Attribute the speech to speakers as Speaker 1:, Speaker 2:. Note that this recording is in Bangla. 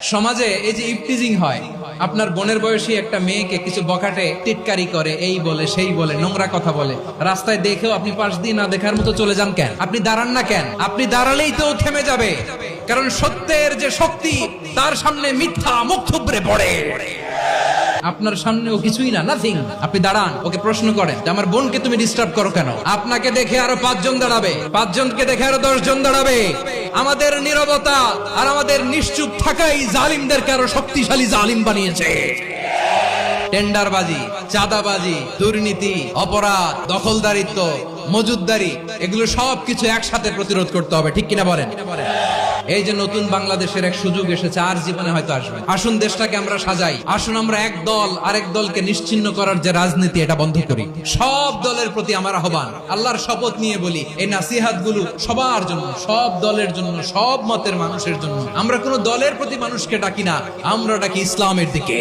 Speaker 1: সমাজে এই যে ইফটিজিং হয়, আপনার বোনের বয়সী একটা মেয়েকে কিছু বখাটে টিটকারি করে, এই বলে সেই বলে, নোংরা কথা বলে, রাস্তায় দেখেও আপনি পাশ দিয়ে না দেখার মতো চলে যান কেন? আপনি দাঁড়ান না কেন? আপনি দাঁড়ালেই তো থেমে যাবে, কারণ সত্যের যে শক্তি তার সামনে মিথ্যা মুখ থুবড়ে পড়ে। আপনার সামনে ও কিছুই না, নাথিং। আপনি দাঁড়ান, ওকে প্রশ্ন করেন যে আমার বোনকে তুমি ডিস্টার্ব করো কেন? আপনাকে দেখে আরো 5 জন দাঁড়াবে, 5 জনকে দেখে আরো 10 জন দাঁড়াবে। আমাদের নীরবতা আর আমাদের নিশ্চুপ থাকাই জালিমদেরকে আরো শক্তিশালী জালিম বানিয়েছে। টেন্ডারবাজি, চাঁদাবাজি, দুর্নীতি, অপরাধ, দখলদারিত্ব, মজুদদারি, এগুলো সবকিছু একসাথে প্রতিরোধ করতে হবে, ঠিক কিনা বলেন? এই যে নতুন বাংলাদেশের এক সুযোগ এসেছে, আর জীবনে হয়তো আসবে। আসুন দেশটাকে আমরা সাজাই, আসুন আমরা এক দল আরেক দলকে নিশ্চিহ্ন করার যে রাজনীতি, এটা বন্ধ করি। সব দলের প্রতি আমার আহ্বান, আল্লাহর শপথ নিয়ে বলি, এই নাসিহাত গুলো সবার জন্য, সব দলের জন্য, সব মতের মানুষের জন্য। আমরা কোনো দলের প্রতি মানুষকে ডাকি না, আমরা ডাকি ইসলামের দিকে।